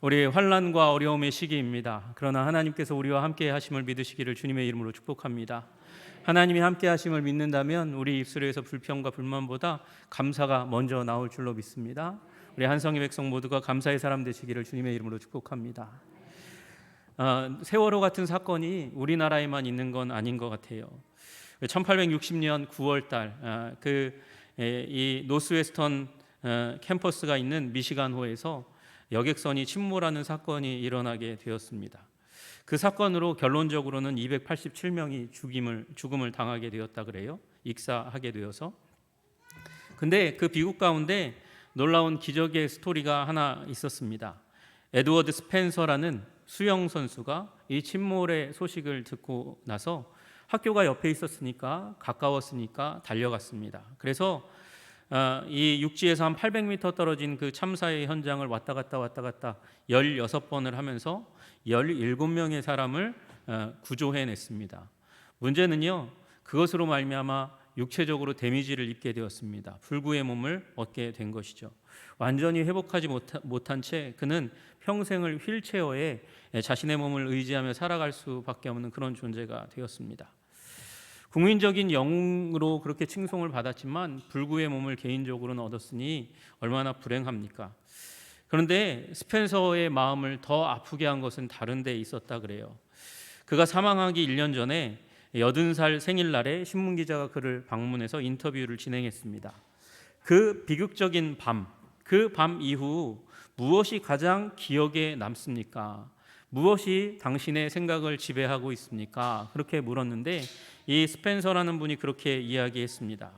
우리 환난과 어려움의 시기입니다. 그러나 하나님께서 우리와 함께 하심을 믿으시기를 주님의 이름으로 축복합니다. 하나님이 함께 하심을 믿는다면 우리 입술에서 불평과 불만보다 감사가 먼저 나올 줄로 믿습니다. 우리 한성의 백성 모두가 감사의 사람 되시기를 주님의 이름으로 축복합니다. 세월호 같은 사건이 우리나라에만 있는 건 아닌 것 같아요. 1860년 9월 달 이 노스웨스턴 캠퍼스가 있는 미시간호에서 여객선이 침몰하는 사건이 일어나게 되었습니다. 그 사건으로 결론적으로는 287명이 죽음을 당하게 되었다 그래요. 익사하게 되어서. 근데 그 비극 가운데 놀라운 기적의 스토리가 하나 있었습니다. 에드워드 스펜서라는 수영 선수가 이 침몰의 소식을 듣고 나서 학교가 옆에 있었으니까 가까웠으니까 달려갔습니다. 그래서 이 육지에서 한 800m 떨어진 그 참사의 현장을 왔다 갔다 16번을 하면서 17명의 사람을 구조해냈습니다. 문제는요, 그것으로 말미암아 육체적으로 데미지를 입게 되었습니다. 불구의 몸을 얻게 된 것이죠. 완전히 회복하지 못한 채 그는 평생을 휠체어에 자신의 몸을 의지하며 살아갈 수밖에 없는 그런 존재가 되었습니다. 국민적인 영웅으로 그렇게 칭송을 받았지만 불구의 몸을 개인적으로는 얻었으니 얼마나 불행합니까? 그런데 스펜서의 마음을 더 아프게 한 것은 다른 데 있었다 그래요. 그가 사망하기 1년 전에 80살 생일날에 신문기자가 그를 방문해서 인터뷰를 진행했습니다. 그 비극적인 그 밤 이후 무엇이 가장 기억에 남습니까? 무엇이 당신의 생각을 지배하고 있습니까? 그렇게 물었는데 이 스펜서라는 분이 그렇게 이야기했습니다.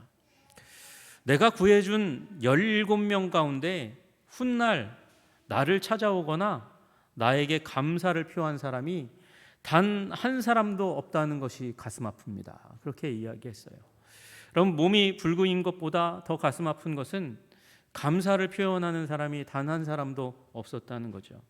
내가 구해준 17명 가운데 훗날 나를 찾아오거나 나에게 감사를 표한 사람이 단 한 사람도 없다는 것이 가슴 아픕니다. 그렇게 이야기했어요. 여러분, 몸이 불구인 것보다 더 가슴 아픈 것은 감사를 표현하는 사람이 단 한 사람도 없었다는 거죠.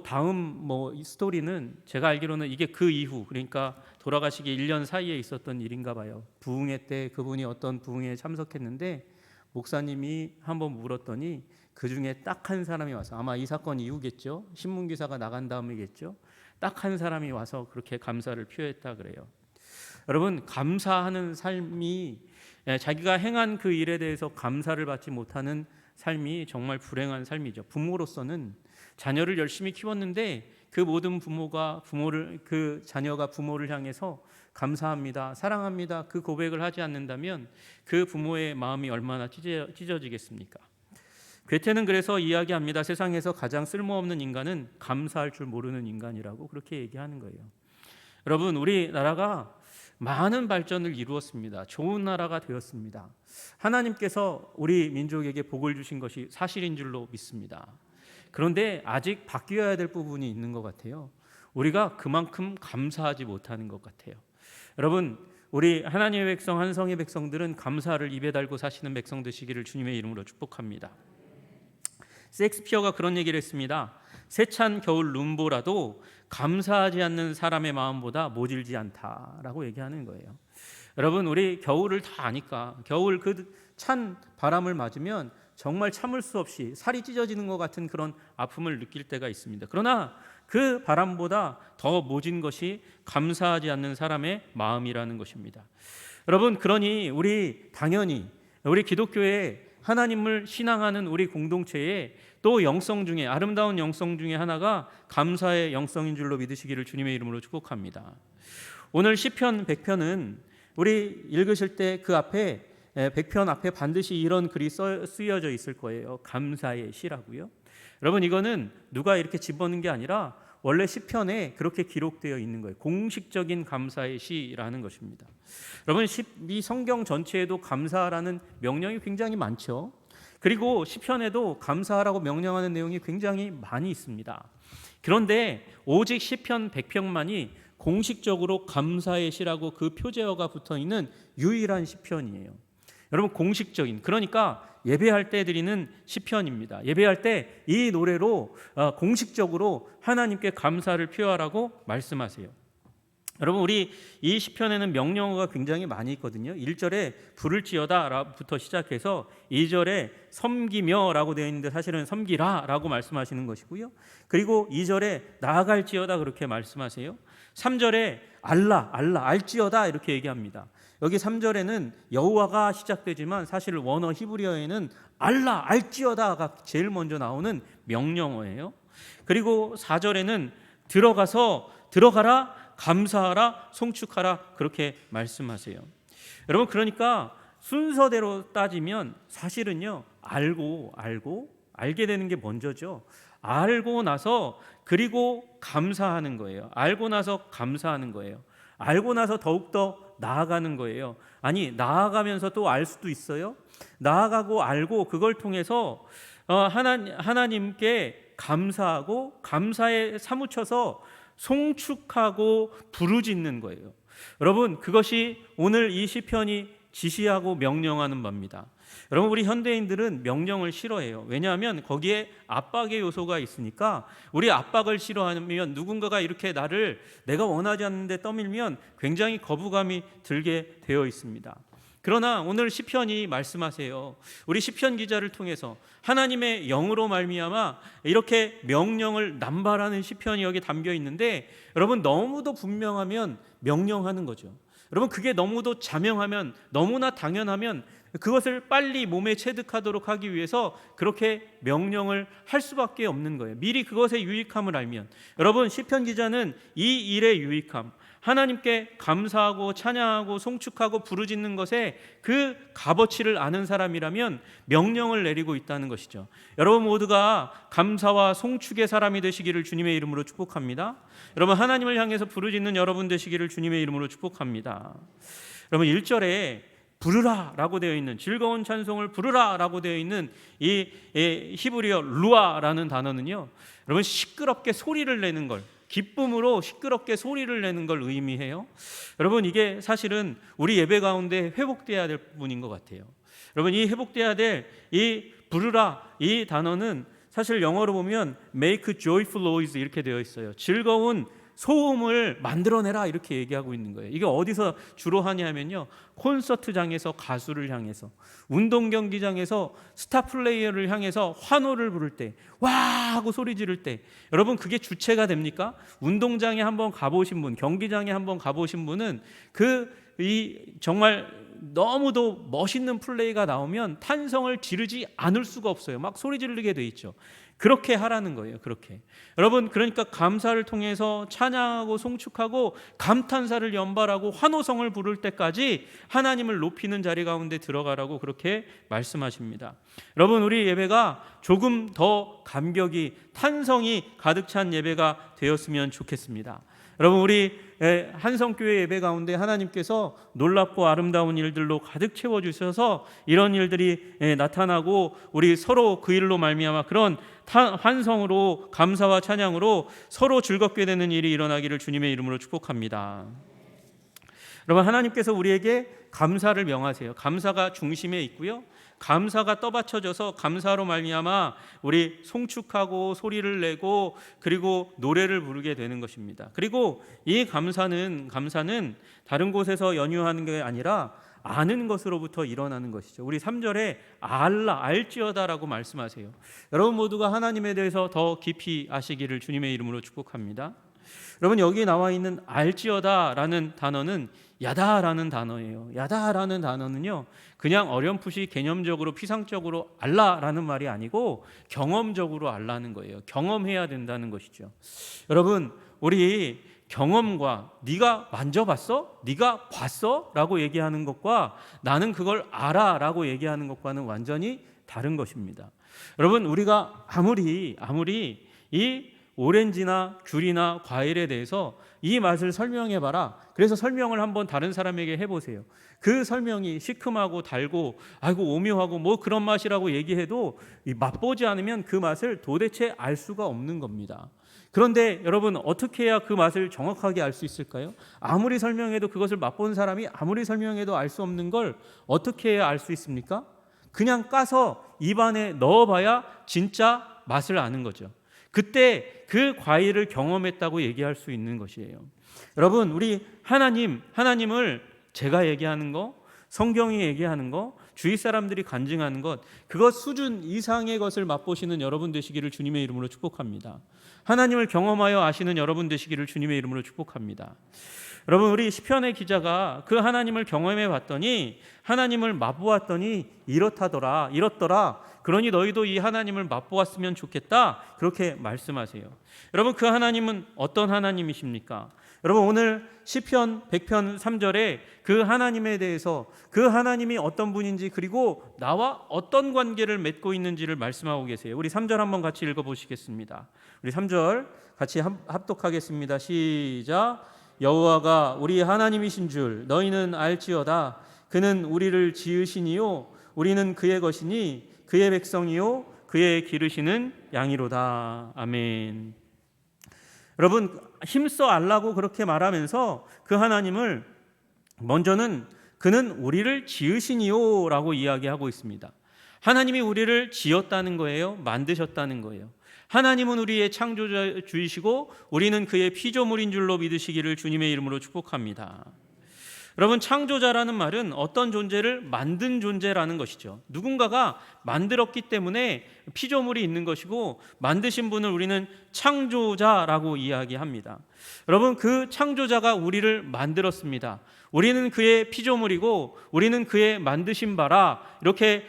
다음 이 스토리는 제가 알기로는 이게 그 이후, 그러니까 돌아가시기 1년 사이에 있었던 일인가 봐요. 부흥회 때 그분이 어떤 부흥회에 참석했는데 목사님이 한번 물었더니 그 중에 딱 한 사람이 와서, 아마 이 사건 이후겠죠. 신문기사가 나간 다음이겠죠. 딱 한 사람이 와서 그렇게 감사를 표했다 그래요. 여러분, 감사하는 삶이, 자기가 행한 그 일에 대해서 감사를 받지 못하는 삶이 정말 불행한 삶이죠. 부모로서는 자녀를 열심히 키웠는데 그 모든 그 자녀가 부모를 향해서 감사합니다, 사랑합니다, 그 고백을 하지 않는다면 그 부모의 마음이 얼마나 찢어지겠습니까? 괴테는 그래서 이야기합니다. 세상에서 가장 쓸모없는 인간은 감사할 줄 모르는 인간이라고 그렇게 얘기하는 거예요. 여러분, 우리나라가 많은 발전을 이루었습니다. 좋은 나라가 되었습니다. 하나님께서 우리 민족에게 복을 주신 것이 사실인 줄로 믿습니다. 그런데 아직 바뀌어야 될 부분이 있는 것 같아요. 우리가 그만큼 감사하지 못하는 것 같아요. 여러분, 우리 하나님의 백성, 한성의 백성들은 감사를 입에 달고 사시는 백성 되시기를 주님의 이름으로 축복합니다. 셰익스피어가 그런 얘기를 했습니다. 세찬 겨울 눈보라도 감사하지 않는 사람의 마음보다 모질지 않다라고 얘기하는 거예요. 여러분, 우리 겨울을 다 아니까 겨울 그 찬 바람을 맞으면 정말 참을 수 없이 살이 찢어지는 것 같은 그런 아픔을 느낄 때가 있습니다. 그러나 그 바람보다 더 모진 것이 감사하지 않는 사람의 마음이라는 것입니다. 여러분, 그러니 당연히 우리 기독교에 하나님을 신앙하는 우리 공동체에 또 영성 중에, 아름다운 영성 중에 하나가 감사의 영성인 줄로 믿으시기를 주님의 이름으로 축복합니다. 오늘 시편 100편은 우리 읽으실 때 그 앞에 100편 앞에 반드시 이런 글이 쓰여져 있을 거예요. 감사의 시라고요. 여러분, 이거는 누가 이렇게 집어넣은 게 아니라 원래 시편에 그렇게 기록되어 있는 거예요. 공식적인 감사의 시라는 것입니다. 여러분, 이 성경 전체에도 감사라는 명령이 굉장히 많죠. 그리고 시편에도 감사하라고 명령하는 내용이 굉장히 많이 있습니다. 그런데 오직 시편 100편만이 공식적으로 감사의 시라고 그 표제어가 붙어 있는 유일한 시편이에요. 여러분, 공식적인, 그러니까 예배할 때 드리는 시편입니다. 예배할 때 이 노래로 공식적으로 하나님께 감사를 표하라고 말씀하세요. 여러분 우리 이 시편에는 명령어가 굉장히 많이 있거든요. 1절에 부를지어다부터 시작해서 2절에 섬기며라고 되어 있는데 사실은 섬기라라고 말씀하시는 것이고요. 그리고 2절에 나아갈지어다 그렇게 말씀하세요. 3절에 알라 알지어다 이렇게 얘기합니다. 여기 3절에는 여호와가 시작되지만 사실 원어 히브리어에는 알라 알지어다가 제일 먼저 나오는 명령어예요. 그리고 4절에는 들어가라 감사하라 송축하라 그렇게 말씀하세요. 여러분 그러니까 순서대로 따지면 사실은요 알게 되는 게 먼저죠. 알고 나서 그리고 감사하는 거예요. 알고 나서 감사하는 거예요. 알고 나서 더욱더 나아가는 거예요. 아니 나아가면서 또 알 수도 있어요. 나아가고 알고 그걸 통해서 하나님께 감사하고 감사에 사무쳐서 송축하고 부르짖는 거예요. 여러분 그것이 오늘 이 시편이 지시하고 명령하는 바입니다. 여러분 우리 현대인들은 명령을 싫어해요. 왜냐하면 거기에 압박의 요소가 있으니까 우리 압박을 싫어하면 누군가가 이렇게 나를 내가 원하지 않는데 떠밀면 굉장히 거부감이 들게 되어 있습니다. 그러나 오늘 시편이 말씀하세요. 우리 시편 기자를 통해서 하나님의 영으로 말미암아 이렇게 명령을 남발하는 시편이 여기 담겨 있는데 여러분 너무도 분명하면 명령하는 거죠. 여러분 그게 너무도 자명하면 너무나 당연하면 그것을 빨리 몸에 체득하도록 하기 위해서 그렇게 명령을 할 수밖에 없는 거예요. 미리 그것의 유익함을 알면 여러분 시편 기자는 이 일의 유익함 하나님께 감사하고 찬양하고 송축하고 부르짖는 것에 그 값어치를 아는 사람이라면 명령을 내리고 있다는 것이죠. 여러분 모두가 감사와 송축의 사람이 되시기를 주님의 이름으로 축복합니다. 여러분 하나님을 향해서 부르짖는 여러분 되시기를 주님의 이름으로 축복합니다. 여러분 1절에 부르라라고 되어 있는 즐거운 찬송을 부르라라고 되어 있는 이 히브리어 루아라는 단어는요. 여러분 시끄럽게 소리를 내는 걸 기쁨으로 시끄럽게 소리를 내는 걸 의미해요. 여러분 이게 사실은 우리 예배 가운데 회복돼야 될 부분인 것 같아요. 여러분 이 회복돼야 될 이 부르라 이 단어는 사실 영어로 보면 make joyful noise 이렇게 되어 있어요. 즐거운 소음을 만들어내라 이렇게 얘기하고 있는 거예요. 이게 어디서 주로 하냐면요 콘서트장에서 가수를 향해서 운동 경기장에서 스타 플레이어를 향해서 환호를 부를 때 와 하고 소리 지를 때 여러분 그게 주체가 됩니까? 운동장에 한번 가보신 분 경기장에 한번 가보신 분은 정말 너무도 멋있는 플레이가 나오면 탄성을 지르지 않을 수가 없어요. 막 소리 지르게 돼 있죠. 그렇게 하라는 거예요. 그렇게 여러분 그러니까 감사를 통해서 찬양하고 송축하고 감탄사를 연발하고 환호성을 부를 때까지 하나님을 높이는 자리 가운데 들어가라고 그렇게 말씀하십니다. 여러분 우리 예배가 조금 더 감격이 탄성이 가득 찬 예배가 되었으면 좋겠습니다. 여러분 우리 한성교회 예배 가운데 하나님께서 놀랍고 아름다운 일들로 가득 채워주셔서 이런 일들이 나타나고 우리 서로 그 일로 말미암아 그런 환성으로 감사와 찬양으로 서로 즐겁게 되는 일이 일어나기를 주님의 이름으로 축복합니다. 여러분 하나님께서 우리에게 감사를 명하세요. 감사가 중심에 있고요. 감사가 떠받쳐져서 감사로 말미암아 우리 송축하고 소리를 내고 그리고 노래를 부르게 되는 것입니다. 그리고 이 감사는 다른 곳에서 연유하는 게 아니라 아는 것으로부터 일어나는 것이죠. 우리 3절에 알지어다라고 말씀하세요. 여러분 모두가 하나님에 대해서 더 깊이 아시기를 주님의 이름으로 축복합니다. 여러분 여기 나와 있는 알지어다라는 단어는 야다라는 단어예요. 야다라는 단어는요 그냥 어렴풋이 개념적으로 피상적으로 알라라는 말이 아니고 경험적으로 알라는 거예요. 경험해야 된다는 것이죠. 여러분 우리 경험과 네가 만져봤어? 네가 봤어? 라고 얘기하는 것과 나는 그걸 알아 라고 얘기하는 것과는 완전히 다른 것입니다. 여러분 우리가 아무리 이 오렌지나 귤이나 과일에 대해서 이 맛을 설명해봐라. 그래서 설명을 한번 다른 사람에게 해보세요. 그 설명이 시큼하고 달고 아이고 오묘하고 뭐 그런 맛이라고 얘기해도 맛보지 않으면 그 맛을 도대체 알 수가 없는 겁니다. 그런데 여러분 어떻게 해야 그 맛을 정확하게 알 수 있을까요? 아무리 설명해도 그것을 맛본 사람이 아무리 설명해도 알 수 없는 걸 어떻게 해야 알 수 있습니까? 그냥 까서 입안에 넣어봐야 진짜 맛을 아는 거죠. 그때 그 과일을 경험했다고 얘기할 수 있는 것이에요. 여러분, 우리 하나님을 제가 얘기하는 거, 성경이 얘기하는 거, 주위 사람들이 간증하는 것, 그것 수준 이상의 것을 맛보시는 여러분 되시기를 주님의 이름으로 축복합니다. 하나님을 경험하여 아시는 여러분 되시기를 주님의 이름으로 축복합니다. 여러분, 우리 시편의 기자가 그 하나님을 경험해 봤더니, 하나님을 맛보았더니 이렇더라. 그러니 너희도 이 하나님을 맛보았으면 좋겠다, 그렇게 말씀하세요. 여러분, 그 하나님은 어떤 하나님이십니까? 여러분, 오늘 시편 100편 3절에 그 하나님에 대해서, 그 하나님이 어떤 분인지, 그리고 나와 어떤 관계를 맺고 있는지를 말씀하고 계세요. 우리 3절 한번 같이 읽어보시겠습니다. 우리 3절 같이 합독하겠습니다. 시작. 여호와가 우리 하나님이신 줄 너희는 알지어다. 그는 우리를 지으시니요 우리는 그의 것이니 그의 백성이요 그의 기르시는 양이로다. 아멘. 여러분, 힘써 알라고 그렇게 말하면서 그 하나님을 먼저는 그는 우리를 지으시니요 라고 이야기하고 있습니다. 하나님이 우리를 지었다는 거예요? 만드셨다는 거예요? 하나님은 우리의 창조주이시고 우리는 그의 피조물인 줄로 믿으시기를 주님의 이름으로 축복합니다. 여러분, 창조자라는 말은 어떤 존재를 만든 존재라는 것이죠. 누군가가 만들었기 때문에 피조물이 있는 것이고, 만드신 분을 우리는 창조자라고 이야기합니다. 여러분, 그 창조자가 우리를 만들었습니다. 우리는 그의 피조물이고 우리는 그의 만드신 바라. 이렇게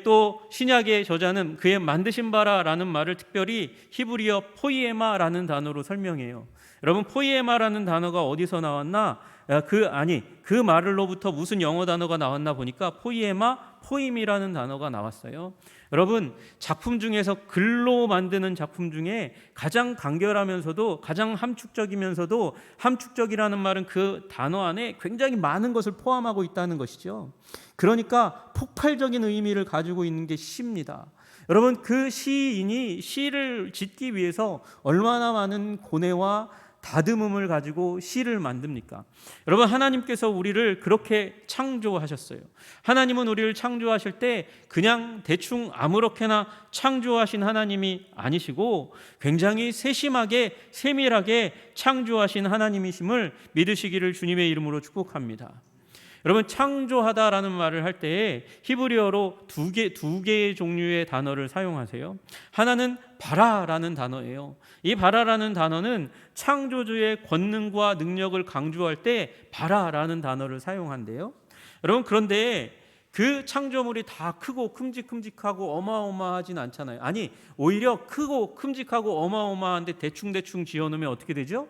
또 신약의 저자는 그의 만드신 바라라는 말을 특별히 히브리어 포이에마라는 단어로 설명해요. 여러분, 포이에마라는 단어가 어디서 나왔나? 그 말로부터 무슨 영어 단어가 나왔나 보니까 포임이라는 단어가 나왔어요. 여러분, 작품 중에서 글로 만드는 작품 중에 가장 간결하면서도 가장 함축적이면서도, 함축적이라는 말은 그 단어 안에 굉장히 많은 것을 포함하고 있다는 것이죠. 그러니까 폭발적인 의미를 가지고 있는 게 시입니다. 여러분, 그 시인이 시를 짓기 위해서 얼마나 많은 고뇌와 다듬음을 가지고 시를 만듭니까? 여러분, 하나님께서 우리를 그렇게 창조하셨어요. 하나님은 우리를 창조하실 때 그냥 대충 아무렇게나 창조하신 하나님이 아니시고 굉장히 세심하게 세밀하게 창조하신 하나님이심을 믿으시기를 주님의 이름으로 축복합니다. 여러분, 창조하다라는 말을 할 때에 히브리어로 두 개의 종류의 단어를 사용하세요. 하나는 바라라는 단어예요. 이 바라라는 단어는 창조주의 권능과 능력을 강조할 때 바라라는 단어를 사용한대요. 여러분, 그런데 그 창조물이 다 크고 큼직큼직하고 어마어마하진 않잖아요. 아니, 오히려 크고 큼직하고 어마어마한데 대충대충 지어놓으면 어떻게 되죠?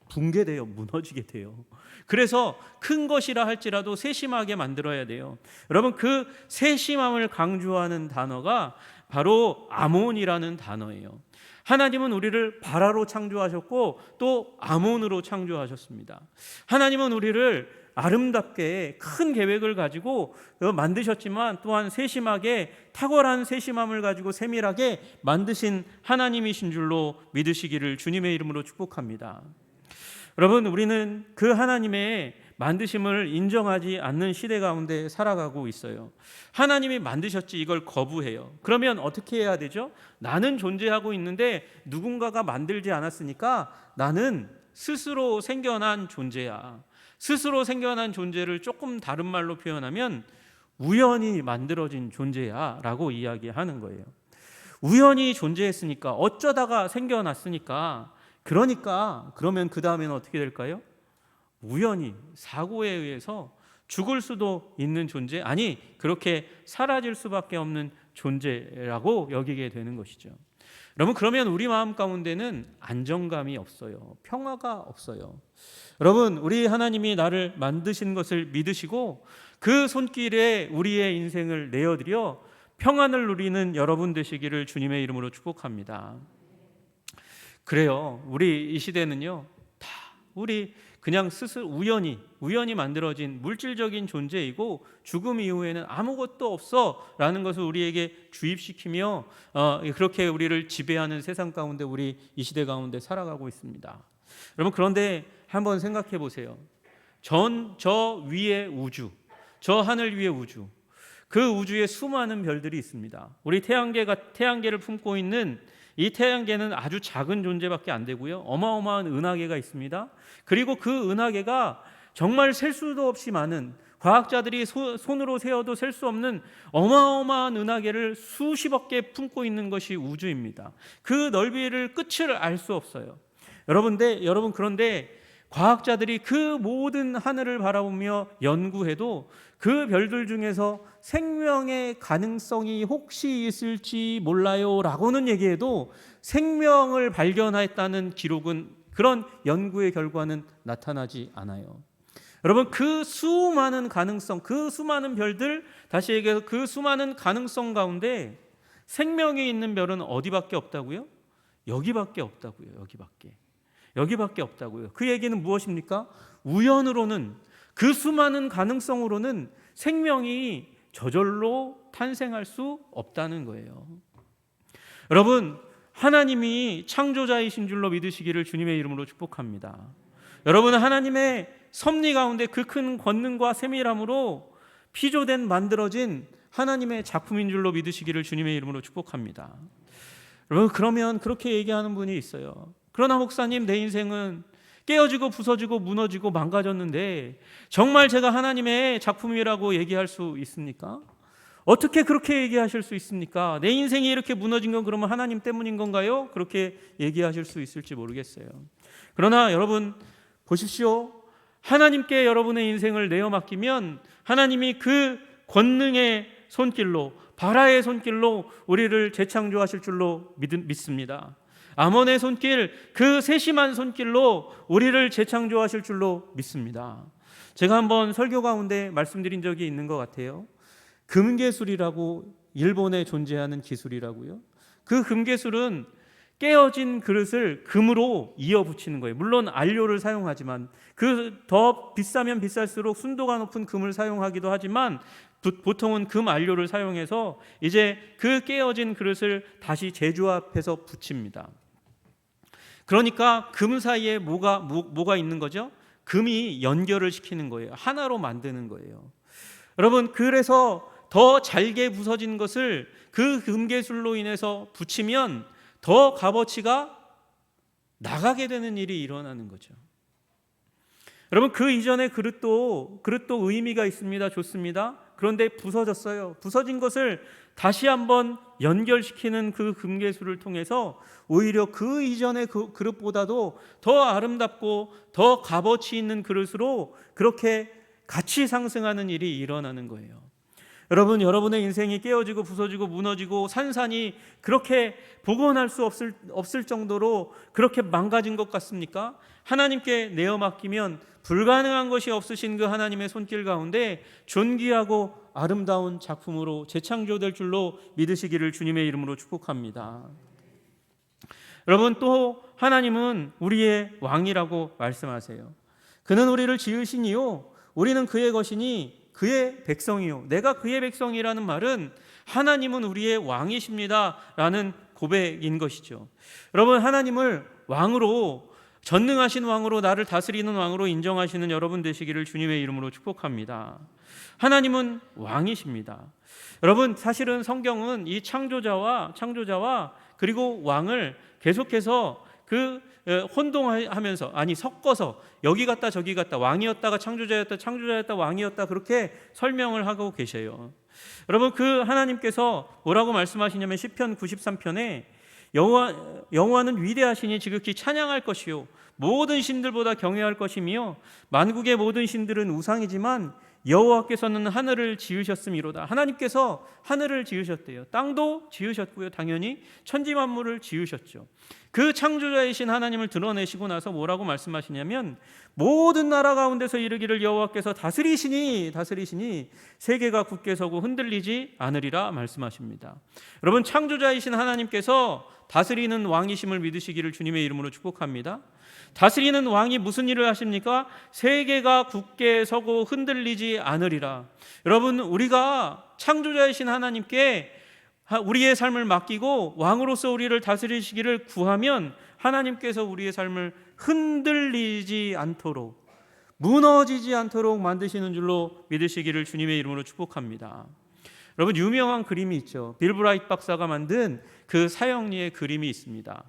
붕괴돼요. 무너지게 돼요. 그래서 큰 것이라 할지라도 세심하게 만들어야 돼요. 여러분, 그 세심함을 강조하는 단어가 바로 아몬이라는 단어예요. 하나님은 우리를 바라로 창조하셨고 또 아몬으로 창조하셨습니다. 하나님은 우리를 아름답게 큰 계획을 가지고 만드셨지만 또한 세심하게, 탁월한 세심함을 가지고 세밀하게 만드신 하나님이신 줄로 믿으시기를 주님의 이름으로 축복합니다. 여러분, 우리는 그 하나님의 만드심을 인정하지 않는 시대 가운데 살아가고 있어요. 하나님이 만드셨지 이걸 거부해요. 그러면 어떻게 해야 되죠? 나는 존재하고 있는데 누군가가 만들지 않았으니까 나는 스스로 생겨난 존재야. 스스로 생겨난 존재를 조금 다른 말로 표현하면 우연히 만들어진 존재야 라고 이야기하는 거예요. 우연히 존재했으니까, 어쩌다가 생겨났으니까, 그러면 그 다음에는 어떻게 될까요? 우연히 사고에 의해서 죽을 수도 있는 존재, 아니 그렇게 사라질 수밖에 없는 존재라고 여기게 되는 것이죠. 여러분, 그러면 우리 마음 가운데는 안정감이 없어요. 평화가 없어요. 여러분, 우리 하나님이 나를 만드신 것을 믿으시고 그 손길에 우리의 인생을 내어드려 평안을 누리는 여러분 되시기를 주님의 이름으로 축복합니다. 그래요. 우리 이 시대는요, 다 우리 그냥 스스로 우연히 만들어진 물질적인 존재이고 죽음 이후에는 아무것도 없어라는 것을 우리에게 주입시키며 그렇게 우리를 지배하는 세상 가운데 우리 이 시대 가운데 살아가고 있습니다. 여러분, 그런데 한번 생각해 보세요. 저 위의 우주, 저 하늘 위의 우주, 그 우주에 수많은 별들이 있습니다. 우리 태양계를 품고 있는 이 태양계는 아주 작은 존재밖에 안 되고요. 어마어마한 은하계가 있습니다. 그리고 그 은하계가 정말 셀 수도 없이 많은, 과학자들이 손으로 세어도 셀 수 없는 어마어마한 은하계를 수십억 개 품고 있는 것이 우주입니다. 그 넓이를 끝을 알 수 없어요. 여러분 그런데 과학자들이 그 모든 하늘을 바라보며 연구해도 그 별들 중에서 생명의 가능성이 혹시 있을지 몰라요 라고는 얘기해도 생명을 발견했다는 기록은, 그런 연구의 결과는 나타나지 않아요. 여러분, 그 수많은 가능성, 그 수많은 별들, 다시 얘기해서 그 수많은 가능성 가운데 생명이 있는 별은 어디밖에 없다고요? 여기밖에 없다고요. 여기밖에 없다고요. 그 얘기는 무엇입니까? 우연으로는, 그 수많은 가능성으로는 생명이 저절로 탄생할 수 없다는 거예요. 여러분, 하나님이 창조자이신 줄로 믿으시기를 주님의 이름으로 축복합니다. 여러분, 하나님의 섭리 가운데 그 큰 권능과 세밀함으로 피조된, 만들어진 하나님의 작품인 줄로 믿으시기를 주님의 이름으로 축복합니다. 여러분, 그러면 그렇게 얘기하는 분이 있어요. 그러나 목사님, 내 인생은 깨어지고 부서지고 무너지고 망가졌는데 정말 제가 하나님의 작품이라고 얘기할 수 있습니까? 어떻게 그렇게 얘기하실 수 있습니까? 내 인생이 이렇게 무너진 건 그러면 하나님 때문인 건가요? 그렇게 얘기하실 수 있을지 모르겠어요. 그러나 여러분 보십시오. 하나님께 여러분의 인생을 내어 맡기면 하나님이 그 권능의 손길로, 바라의 손길로 우리를 재창조하실 줄로 믿습니다. 아몬의 손길, 그 세심한 손길로 우리를 재창조하실 줄로 믿습니다. 제가 한번 설교 가운데 말씀드린 적이 있는 것 같아요. 금괴술이라고, 일본에 존재하는 기술이라고요. 그 금괴술은 깨어진 그릇을 금으로 이어 붙이는 거예요. 물론 안료를 사용하지만, 그 더 비싸면 비쌀수록 순도가 높은 금을 사용하기도 하지만 보통은 금 안료를 사용해서 이제 그 깨어진 그릇을 다시 재조합해서 붙입니다. 그러니까 금 사이에 뭐가 있는 거죠? 금이 연결을 시키는 거예요. 하나로 만드는 거예요. 여러분, 그래서 더 잘게 부서진 것을 그 금괴술로 인해서 붙이면 더 값어치가 나가게 되는 일이 일어나는 거죠. 여러분, 그 이전의 그릇도 의미가 있습니다. 좋습니다. 그런데 부서졌어요. 부서진 것을 다시 한번 연결시키는 그 금괴술을 통해서 오히려 그 이전의 그 그릇보다도 더 아름답고 더 값어치 있는 그릇으로 그렇게 같이 상승하는 일이 일어나는 거예요. 여러분, 여러분의 인생이 깨어지고 부서지고 무너지고 산산이 그렇게 복원할 수 없을 정도로 그렇게 망가진 것 같습니까? 하나님께 내어 맡기면 불가능한 것이 없으신 그 하나님의 손길 가운데 존귀하고 아름다운 작품으로 재창조될 줄로 믿으시기를 주님의 이름으로 축복합니다. 여러분, 또 하나님은 우리의 왕이라고 말씀하세요. 그는 우리를 지으시니요 우리는 그의 것이니 그의 백성이요. 내가 그의 백성이라는 말은 하나님은 우리의 왕이십니다 라는 고백인 것이죠. 여러분, 하나님을 왕으로, 전능하신 왕으로, 나를 다스리는 왕으로 인정하시는 여러분 되시기를 주님의 이름으로 축복합니다. 하나님은 왕이십니다. 여러분, 사실은 성경은 이 창조자와 그리고 왕을 계속해서 혼동하면서, 섞어서 여기 갔다 저기 갔다, 왕이었다가 창조자였다 왕이었다, 그렇게 설명을 하고 계셔요. 여러분, 그 하나님께서 뭐라고 말씀하시냐면 시편 93편에 여호와는 위대하시니 지극히 찬양할 것이요 모든 신들보다 경외할 것이며 만국의 모든 신들은 우상이지만 여호와께서는 하늘을 지으셨음이로다. 하나님께서 하늘을 지으셨대요. 땅도 지으셨고요, 당연히 천지 만물을 지으셨죠. 그 창조자이신 하나님을 드러내시고 나서 뭐라고 말씀하시냐면 모든 나라 가운데서 이르기를 여호와께서 다스리시니 세계가 굳게 서고 흔들리지 않으리라 말씀하십니다. 여러분, 창조자이신 하나님께서 다스리는 왕이심을 믿으시기를 주님의 이름으로 축복합니다. 다스리는 왕이 무슨 일을 하십니까? 세계가 굳게 서고 흔들리지 않으리라. 여러분, 우리가 창조자이신 하나님께 우리의 삶을 맡기고 왕으로서 우리를 다스리시기를 구하면 하나님께서 우리의 삶을 흔들리지 않도록, 무너지지 않도록 만드시는 줄로 믿으시기를 주님의 이름으로 축복합니다. 여러분, 유명한 그림이 있죠. 빌 브라이트 박사가 만든 그 사형리의 그림이 있습니다.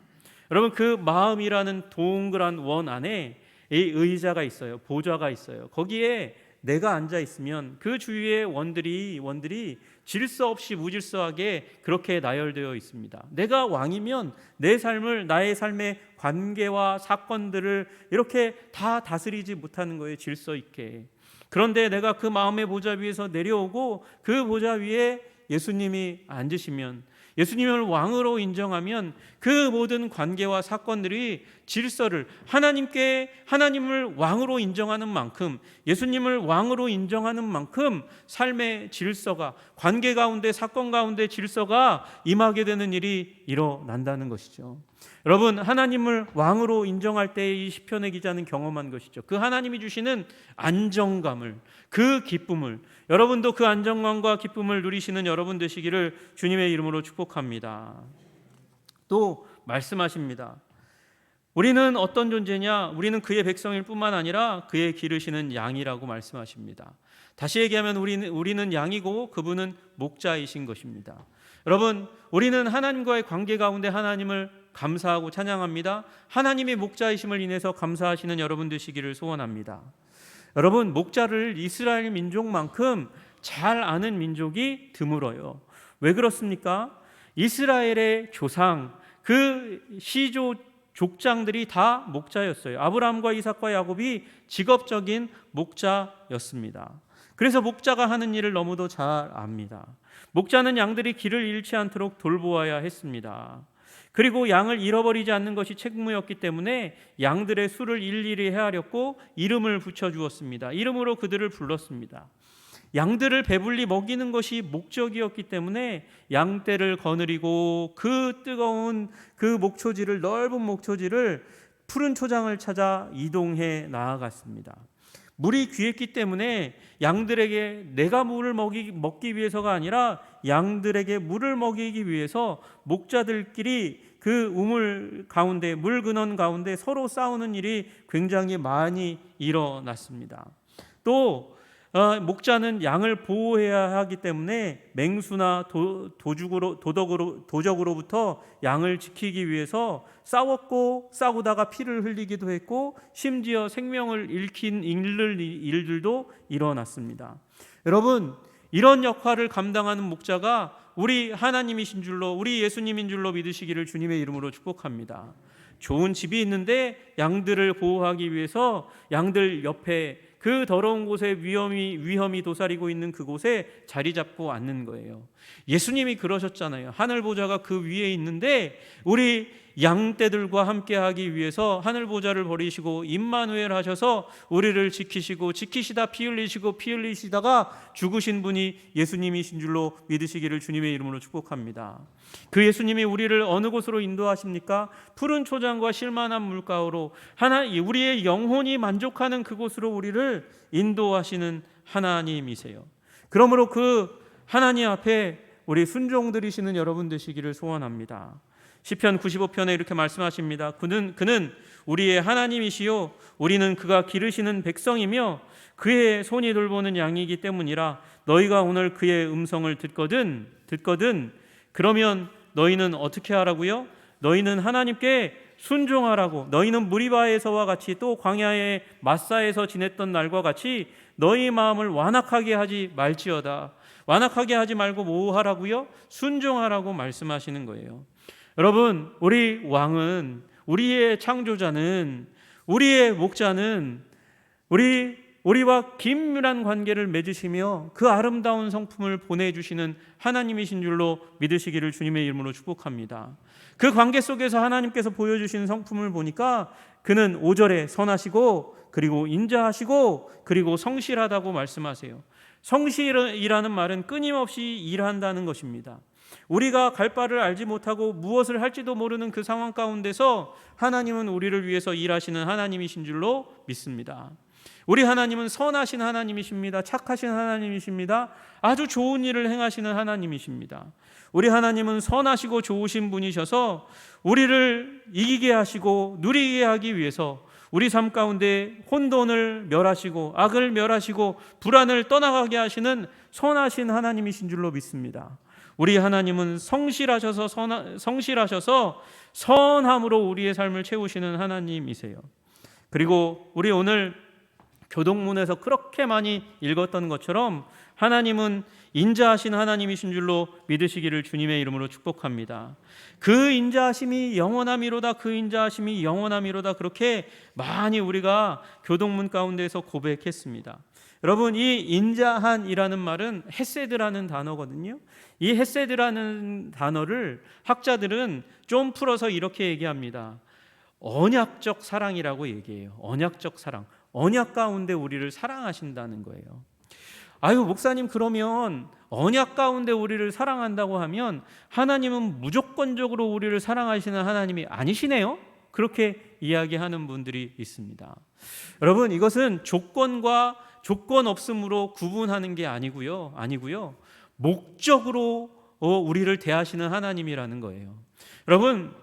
여러분, 그 마음이라는 동그란 원 안에 이 의자가 있어요. 보좌가 있어요. 거기에 내가 앉아 있으면 그 주위에 원들이 질서 없이 무질서하게 그렇게 나열되어 있습니다. 내가 왕이면 내 삶을, 나의 삶의 관계와 사건들을 이렇게 다 다스리지 못하는 거예요. 질서 있게. 그런데 내가 그 마음의 보좌 위에서 내려오고 그 보좌 위에 예수님이 앉으시면, 예수님을 왕으로 인정하면 그 모든 관계와 사건들이 질서를, 하나님을 왕으로 인정하는 만큼, 예수님을 왕으로 인정하는 만큼 삶의 질서가, 관계 가운데, 사건 가운데 질서가 임하게 되는 일이 일어난다는 것이죠. 여러분, 하나님을 왕으로 인정할 때 이 시편의 기자는 경험한 것이죠. 그 하나님이 주시는 안정감을, 그 기쁨을, 여러분도 그 안정감과 기쁨을 누리시는 여러분 되시기를 주님의 이름으로 축복합니다. 또 말씀하십니다. 우리는 어떤 존재냐? 우리는 그의 백성일 뿐만 아니라 그의 기르시는 양이라고 말씀하십니다. 다시 얘기하면 우리는 양이고 그분은 목자이신 것입니다. 여러분, 우리는 하나님과의 관계 가운데 하나님을 감사하고 찬양합니다. 하나님의 목자이심을 인해서 감사하시는 여러분 되시기를 소원합니다. 여러분, 목자를 이스라엘 민족만큼 잘 아는 민족이 드물어요. 왜 그렇습니까? 이스라엘의 조상, 그 시조 족장들이 다 목자였어요. 아브라함과 이삭과 야곱이 직업적인 목자였습니다. 그래서 목자가 하는 일을 너무도 잘 압니다. 목자는 양들이 길을 잃지 않도록 돌보아야 했습니다. 그리고 양을 잃어버리지 않는 것이 책무였기 때문에 양들의 수를 일일이 헤아렸고 이름을 붙여주었습니다. 이름으로 그들을 불렀습니다. 양들을 배불리 먹이는 것이 목적이었기 때문에 양떼를 거느리고 그 뜨거운 그 목초지를, 넓은 목초지를, 푸른 초장을 찾아 이동해 나아갔습니다. 물이 귀했기 때문에 양들에게 내가 물을 먹기 위해서가 아니라 양들에게 물을 먹이기 위해서 목자들끼리 그 우물 가운데, 물 근원 가운데 서로 싸우는 일이 굉장히 많이 일어났습니다. 또 목자는 양을 보호해야 하기 때문에 맹수나 도적으로부터 양을 지키기 위해서 싸웠고, 싸우다가 피를 흘리기도 했고, 심지어 생명을 잃는 일들도 일어났습니다. 여러분, 이런 역할을 감당하는 목자가 우리 하나님이신 줄로, 우리 예수님인 줄로 믿으시기를 주님의 이름으로 축복합니다. 좋은 집이 있는데 양들을 보호하기 위해서 양들 옆에, 그 더러운 곳에 위험이 도사리고 있는 그곳에 자리 잡고 앉는 거예요. 예수님이 그러셨잖아요. 하늘 보좌가 그 위에 있는데 우리 양떼들과 함께하기 위해서 하늘 보좌를 버리시고 임마누엘 하셔서 우리를 지키시다 피 흘리시다가 죽으신 분이 예수님이신 줄로 믿으시기를 주님의 이름으로 축복합니다. 그 예수님이 우리를 어느 곳으로 인도하십니까? 푸른 초장과 쉴만한 물가로, 우리의 영혼이 만족하는 그곳으로 우리를 인도하시는 하나님이세요. 그러므로 그 하나님 앞에 우리 순종들이시는 여러분 되시기를 소원합니다. 시편 95편에 이렇게 말씀하십니다. 그는 우리의 하나님이시요 우리는 그가 기르시는 백성이며 그의 손이 돌보는 양이기 때문이라. 너희가 오늘 그의 음성을 듣거든 그러면 너희는 어떻게 하라고요? 너희는 하나님께 순종하라고. 너희는 무리바에서와 같이, 또 광야의 마사에서 지냈던 날과 같이 너희 마음을 완악하게 하지 말지어다. 완악하게 하지 말고 뭐 하라고요? 순종하라고 말씀하시는 거예요. 여러분, 우리 왕은, 우리의 창조자는, 우리의 목자는 우리와 긴밀한 관계를 맺으시며 그 아름다운 성품을 보내주시는 하나님이신 줄로 믿으시기를 주님의 이름으로 축복합니다. 그 관계 속에서 하나님께서 보여주시는 성품을 보니까 그는 5절에 선하시고, 그리고 인자하시고, 그리고 성실하다고 말씀하세요. 성실이라는 말은 끊임없이 일한다는 것입니다. 우리가 갈 바를 알지 못하고 무엇을 할지도 모르는 그 상황 가운데서 하나님은 우리를 위해서 일하시는 하나님이신 줄로 믿습니다. 우리 하나님은 선하신 하나님이십니다. 착하신 하나님이십니다. 아주 좋은 일을 행하시는 하나님이십니다. 우리 하나님은 선하시고 좋으신 분이셔서 우리를 이기게 하시고 누리게 하기 위해서, 우리 삶 가운데 혼돈을 멸하시고 악을 멸하시고 불안을 떠나가게 하시는 선하신 하나님이신 줄로 믿습니다. 우리 하나님은 성실하셔서 선함으로 우리의 삶을 채우시는 하나님이세요. 그리고 우리 오늘 교동문에서 그렇게 많이 읽었던 것처럼 하나님은 인자하신 하나님이신 줄로 믿으시기를 주님의 이름으로 축복합니다. 그 인자하심이 영원함이로다, 그 인자하심이 영원함이로다, 그렇게 많이 우리가 교동문 가운데서 고백했습니다. 여러분, 이 인자한이라는 말은 헤세드라는 단어거든요. 이 헤세드라는 단어를 학자들은 좀 풀어서 이렇게 얘기합니다. 언약적 사랑이라고 얘기해요. 언약적 사랑. 언약 가운데 우리를 사랑하신다는 거예요. 아유, 목사님, 그러면 언약 가운데 우리를 사랑한다고 하면 하나님은 무조건적으로 우리를 사랑하시는 하나님이 아니시네요? 그렇게 이야기하는 분들이 있습니다. 여러분, 이것은 조건과 조건 없음으로 구분하는 게 아니고요. 목적으로 우리를 대하시는 하나님이라는 거예요. 여러분,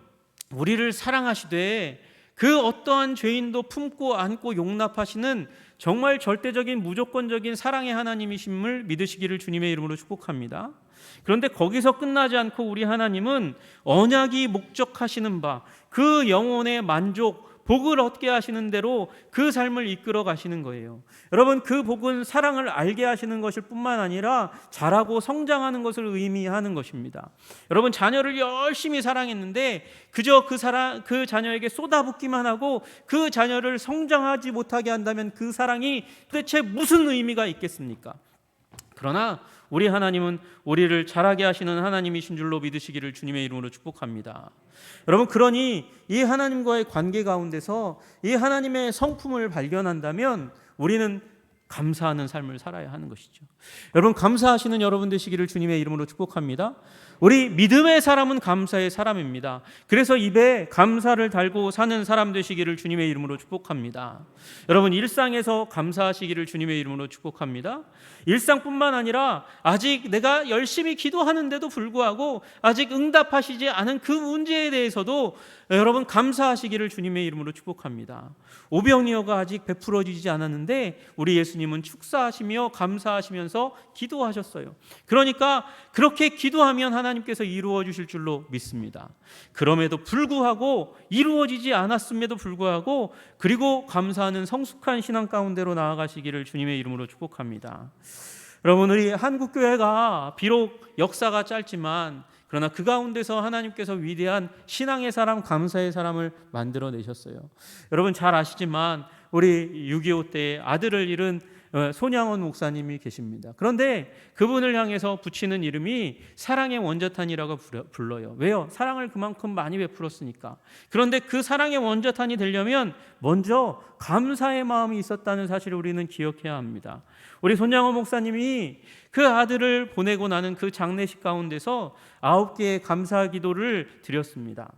우리를 사랑하시되 그 어떠한 죄인도 품고 안고 용납하시는 정말 절대적인 무조건적인 사랑의 하나님이심을 믿으시기를 주님의 이름으로 축복합니다. 그런데 거기서 끝나지 않고 우리 하나님은 언약이 목적하시는 바, 그 영혼의 만족, 복을 얻게 하시는 대로 그 삶을 이끌어 가시는 거예요. 여러분, 그 복은 사랑을 알게 하시는 것일 뿐만 아니라 자라고 성장하는 것을 의미하는 것입니다. 여러분, 자녀를 열심히 사랑했는데 그저 그 자녀에게 쏟아붓기만 하고 그 자녀를 성장하지 못하게 한다면 그 사랑이 도대체 무슨 의미가 있겠습니까? 그러나 우리 하나님은 우리를 자라게 하시는 하나님이신 줄로 믿으시기를 주님의 이름으로 축복합니다. 여러분, 그러니 이 하나님과의 관계 가운데서 이 하나님의 성품을 발견한다면 우리는 감사하는 삶을 살아야 하는 것이죠. 여러분, 감사하시는 여러분 되시기를 주님의 이름으로 축복합니다. 우리 믿음의 사람은 감사의 사람입니다. 그래서 입에 감사를 달고 사는 사람 되시기를 주님의 이름으로 축복합니다. 여러분, 일상에서 감사하시기를 주님의 이름으로 축복합니다. 일상뿐만 아니라 아직 내가 열심히 기도하는데도 불구하고 아직 응답하시지 않은 그 문제에 대해서도 여러분 감사하시기를 주님의 이름으로 축복합니다. 오병이어가 아직 베풀어지지 않았는데 우리 예수님은 축사하시며 감사하시면서 기도하셨어요. 그러니까 그렇게 기도하면 하나님께서 이루어 주실 줄로 믿습니다. 그럼에도 불구하고 이루어지지 않았음에도 불구하고 그리고 감사하는 성숙한 신앙 가운데로 나아가시기를 주님의 이름으로 축복합니다. 여러분, 우리 한국교회가 비록 역사가 짧지만 그러나 그 가운데서 하나님께서 위대한 신앙의 사람, 감사의 사람을 만들어내셨어요. 여러분 잘 아시지만 우리 6.25 때 아들을 잃은 손양원 목사님이 계십니다. 그런데 그분을 향해서 붙이는 이름이 사랑의 원자탄이라고 불러요. 왜요? 사랑을 그만큼 많이 베풀었으니까. 그런데 그 사랑의 원자탄이 되려면 먼저 감사의 마음이 있었다는 사실을 우리는 기억해야 합니다. 우리 손양원 목사님이 그 아들을 보내고 나는 그 장례식 가운데서 9개의 감사 기도를 드렸습니다.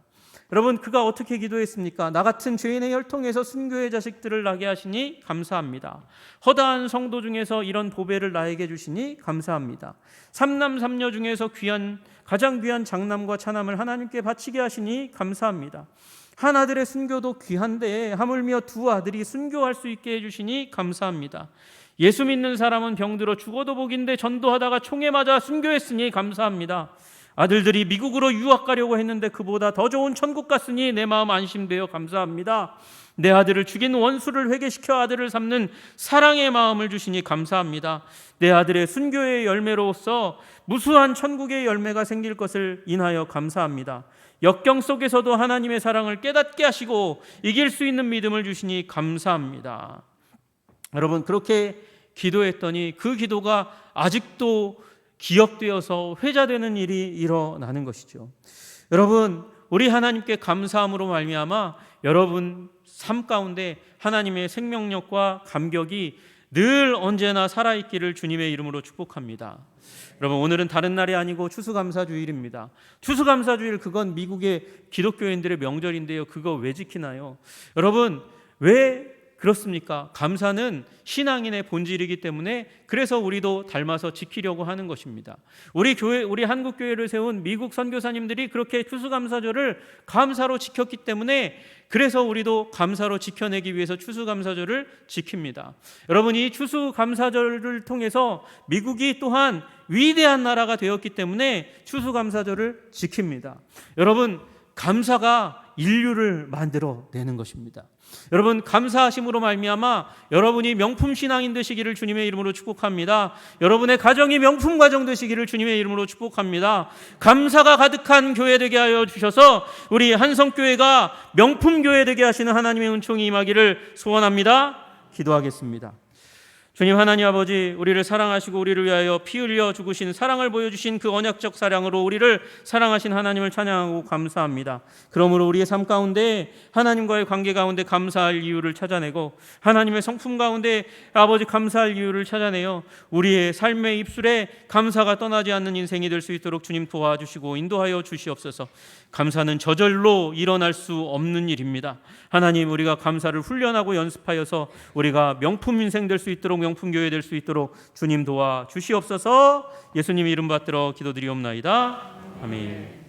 여러분, 그가 어떻게 기도했습니까? 나 같은 죄인의 혈통에서 순교의 자식들을 나게 하시니 감사합니다. 허다한 성도 중에서 이런 보배를 나에게 주시니 감사합니다. 삼남 삼녀 중에서 가장 귀한 장남과 차남을 하나님께 바치게 하시니 감사합니다. 한 아들의 순교도 귀한데 하물며 2 아들이 순교할 수 있게 해주시니 감사합니다. 예수 믿는 사람은 병들어 죽어도 복인데 전도하다가 총에 맞아 순교했으니 감사합니다. 아들들이 미국으로 유학 가려고 했는데 그보다 더 좋은 천국 갔으니 내 마음 안심되어 감사합니다. 내 아들을 죽인 원수를 회개시켜 아들을 삼는 사랑의 마음을 주시니 감사합니다. 내 아들의 순교의 열매로서 무수한 천국의 열매가 생길 것을 인하여 감사합니다. 역경 속에서도 하나님의 사랑을 깨닫게 하시고 이길 수 있는 믿음을 주시니 감사합니다. 여러분, 그렇게 기도했더니 그 기도가 아직도 기억되어서 회자되는 일이 일어나는 것이죠. 여러분, 우리 하나님께 감사함으로 말미암아 여러분 삶 가운데 하나님의 생명력과 감격이 늘 언제나 살아있기를 주님의 이름으로 축복합니다. 여러분, 오늘은 다른 날이 아니고 추수감사주일입니다. 추수감사주일, 그건 미국의 기독교인들의 명절인데요. 그거 왜 지키나요? 여러분, 왜 그렇습니까? 감사는 신앙인의 본질이기 때문에 그래서 우리도 닮아서 지키려고 하는 것입니다. 우리 한국 교회를 세운 미국 선교사님들이 그렇게 추수감사절을 감사로 지켰기 때문에 그래서 우리도 감사로 지켜내기 위해서 추수감사절을 지킵니다. 여러분, 이 추수감사절을 통해서 미국이 또한 위대한 나라가 되었기 때문에 추수감사절을 지킵니다. 여러분, 감사가 인류를 만들어내는 것입니다. 여러분, 감사하심으로 말미암아 여러분이 명품 신앙인 되시기를 주님의 이름으로 축복합니다. 여러분의 가정이 명품 가정 되시기를 주님의 이름으로 축복합니다. 감사가 가득한 교회 되게 하여 주셔서 우리 한성교회가 명품 교회 되게 하시는 하나님의 은총이 임하기를 소원합니다. 기도하겠습니다. 주님 하나님 아버지, 우리를 사랑하시고 우리를 위하여 피 흘려 죽으신 사랑을 보여주신 그 언약적 사랑으로 우리를 사랑하신 하나님을 찬양하고 감사합니다. 그러므로 우리의 삶 가운데 하나님과의 관계 가운데 감사할 이유를 찾아내고 하나님의 성품 가운데 아버지 감사할 이유를 찾아내어 우리의 삶의 입술에 감사가 떠나지 않는 인생이 될 수 있도록 주님 도와주시고 인도하여 주시옵소서. 감사는 저절로 일어날 수 없는 일입니다. 하나님, 우리가 감사를 훈련하고 연습하여서 우리가 명품 인생 될 수 있도록 명품 교회 될 수 있도록 주님 도와 주시옵소서. 예수님 이름 받들어 기도드리옵나이다. 아멘.